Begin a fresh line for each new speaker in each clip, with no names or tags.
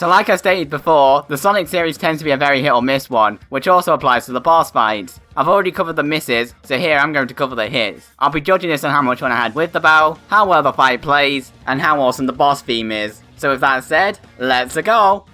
So like I stated before, the Sonic series tends to be a very hit or miss one, which also applies to the boss fights. I've already covered the misses, so here I'm going to cover the hits. I'll be judging this on how much fun I had with the battle, how well the fight plays, and how awesome the boss theme is. So with that said, let's go!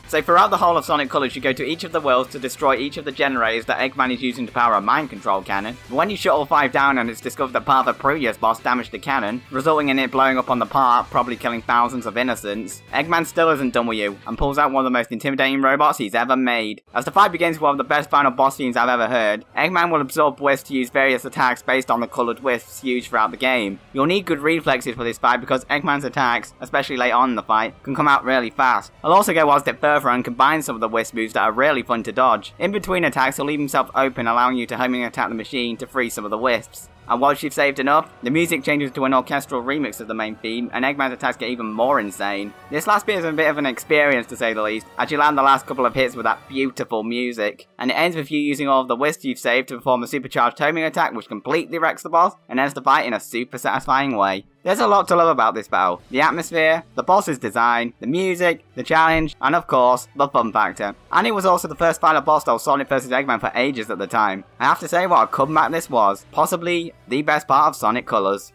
So throughout the whole of Sonic Colors, you go to each of the worlds to destroy each of the generators that Eggman is using to power a mind control cannon. But when you shut all 5 down and it's discovered that part of the previous boss damaged the cannon, resulting in it blowing up on the part, probably killing thousands of innocents, Eggman still isn't done with you, and pulls out one of the most intimidating robots he's ever made. As the fight begins with one of the best final boss themes I've ever heard, Eggman will absorb wisps to use various attacks based on the coloured wisps used throughout the game. You'll need good reflexes for this fight because Eggman's attacks, especially late on in the fight, can come out really fast. I'll also go one step further and combine some of the wisp moves that are really fun to dodge. In between attacks, he'll leave himself open, allowing you to homing attack the machine to free some of the wisps. And once you've saved enough, the music changes to an orchestral remix of the main theme, and Eggman's attacks get even more insane. This last bit is a bit of an experience to say the least, as you land the last couple of hits with that beautiful music. And it ends with you using all of the wisps you've saved to perform a supercharged homing attack which completely wrecks the boss, and ends the fight in a super satisfying way. There's a lot to love about this battle. The atmosphere, the boss's design, the music, the challenge, and of course, the fun factor. And it was also the first final boss of Sonic vs Eggman for ages at the time. I have to say what a comeback this was, possibly the best part of Sonic Colors.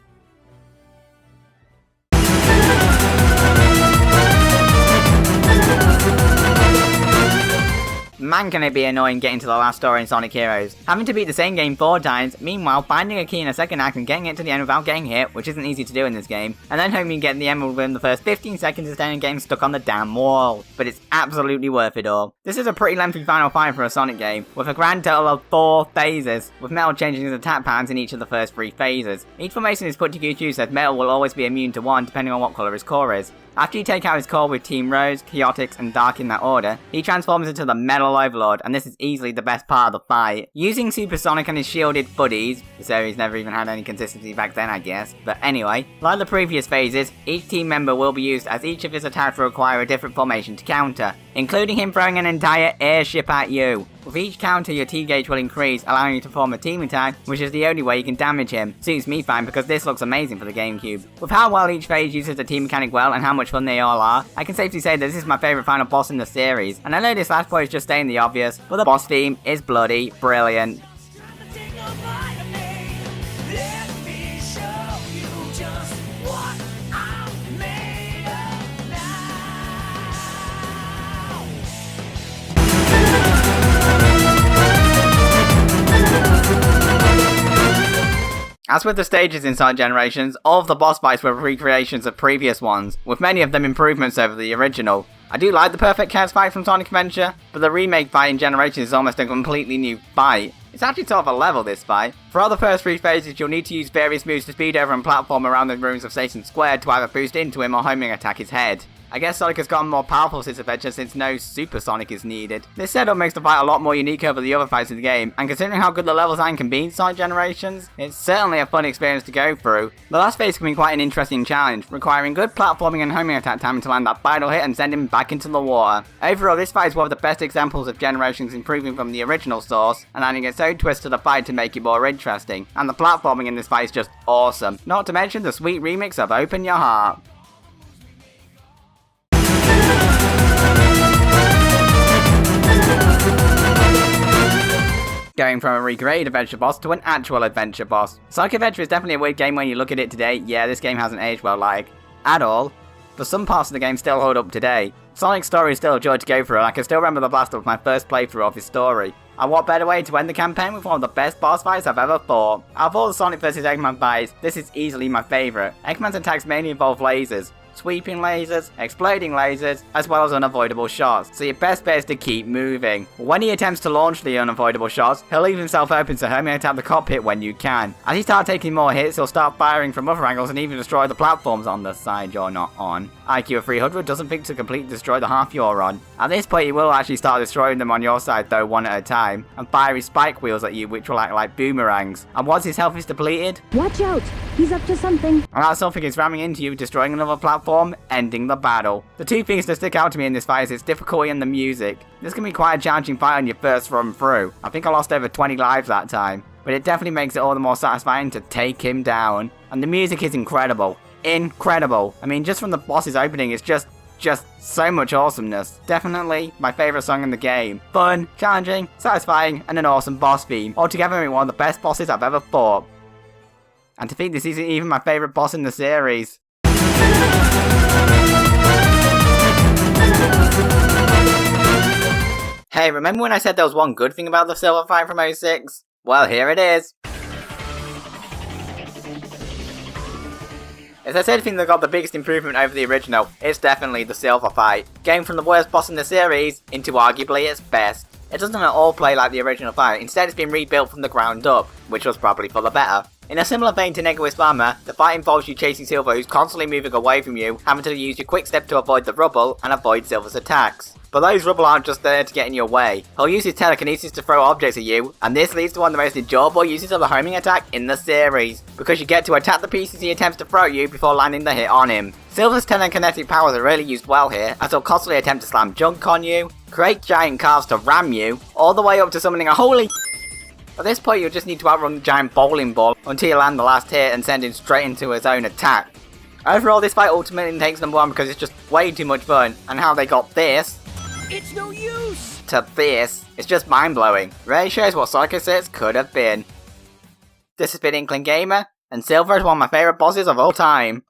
Man, can it be annoying getting to the last story in Sonic Heroes. Having to beat the same game 4 times, meanwhile finding a key in a second act and getting it to the end without getting hit, which isn't easy to do in this game, and then hoping you get the emerald within the first 15 seconds instead of getting stuck on the damn wall. But it's absolutely worth it all. This is a pretty lengthy final fight for a Sonic game, with a grand total of 4 phases, with Metal changing his attack patterns in each of the first 3 phases. Each formation is put to good use as Metal will always be immune to 1 depending on what colour his core is. After you take out his core with Team Rose, Chaotix, and Dark in that order, he transforms into the Metal Overlord, and this is easily the best part of the fight. Using Super Sonic and his shielded buddies, the series never even had any consistency back then I guess, but anyway, like the previous phases, each team member will be used as each of his attacks will require a different formation to counter, including him throwing an entire airship at you. With each counter, your T-gauge will increase, allowing you to perform a team attack, which is the only way you can damage him. Suits me fine because this looks amazing for the GameCube. With how well each phase uses the team mechanic well and how much fun they all are, I can safely say that this is my favourite final boss in the series. And I know this last point is just stating the obvious, but the boss theme is bloody brilliant. As with the stages in Sonic Generations, all of the boss fights were recreations of previous ones, with many of them improvements over the original. I do like the Perfect Chaos fight from Sonic Adventure, but the remake fight in Generations is almost a completely new fight. It's actually sort of a level, this fight. For all the first 3 phases, you'll need to use various moves to speed over and platform around the ruins of Satan Square to either boost into him or homing attack his head. I guess Sonic has gotten more powerful since Adventure since no Super Sonic is needed. This setup makes the fight a lot more unique over the other fights in the game, and considering how good the level design can be in Sonic Generations, it's certainly a fun experience to go through. The last phase can be quite an interesting challenge, requiring good platforming and homing attack timing to land that final hit and send him back into the water. Overall, this fight is one of the best examples of Generations improving from the original source, and adding its own twist to the fight to make it more interesting, and the platforming in this fight is just awesome. Not to mention the sweet remix of Open Your Heart. Going from a recreated adventure boss to an actual adventure boss. Sonic Adventure is definitely a weird game when you look at it today. Yeah, this game hasn't aged well, at all. But some parts of the game still hold up today. Sonic's story is still a joy to go through, and I can still remember the blast of my first playthrough of his story. And what better way to end the campaign with one of the best boss fights I've ever fought. Out of all the Sonic vs Eggman fights, this is easily my favourite. Eggman's attacks mainly involve lasers. Sweeping lasers, exploding lasers, as well as unavoidable shots, so your best bet is to keep moving. When he attempts to launch the unavoidable shots, he'll leave himself open to homing attack the cockpit when you can. As you start taking more hits, he'll start firing from other angles and even destroy the platforms on the side you're not on. IQ of 300 doesn't think to completely destroy the half you're on. At this point he will actually start destroying them on your side though, one at a time, and fire his spike wheels at you which will act like boomerangs. And once his health is depleted,
watch out! He's up to something.
And that something is ramming into you, destroying another platform, ending the battle. The two things that stick out to me in this fight is its difficulty and the music. This can be quite a challenging fight on your first run through. I think I lost over 20 lives that time. But it definitely makes it all the more satisfying to take him down. And the music is incredible. Incredible. I mean, just from the boss's opening, it's just so much awesomeness. Definitely my favourite song in the game. Fun, challenging, satisfying, and an awesome boss theme. Altogether, one of the best bosses I've ever fought. And to think this isn't even my favourite boss in the series. Hey, remember when I said there was one good thing about the Silver fight from 06? Well, here it is. If there's anything that got the biggest improvement over the original, it's definitely the Silver fight. Going from the worst boss in the series into arguably its best. It doesn't at all play like the original fight, instead it's been rebuilt from the ground up, which was probably for the better. In a similar vein to Negoist Armor, the fight involves you chasing Silver, who's constantly moving away from you, having to use your quick step to avoid the rubble and avoid Silver's attacks. But those rubble aren't just there to get in your way. He'll use his telekinesis to throw objects at you, and this leads to one of the most enjoyable uses of the homing attack in the series, because you get to attack the pieces he attempts to throw at you before landing the hit on him. Silver's telekinetic powers are really used well here, as he'll constantly attempt to slam junk on you, create giant cars to ram you, all the way up to summoning a holy. At this point you'll just need to outrun the giant bowling ball until you land the last hit and send him straight into his own attack. Overall, this fight ultimately takes number 1 because it's just way too much fun, and how they got this
It's no use!
to this, it's just mind-blowing. Really shows what Sonic 06 could have been. This has been Inkling Gamer, and Silver is one of my favourite bosses of all time.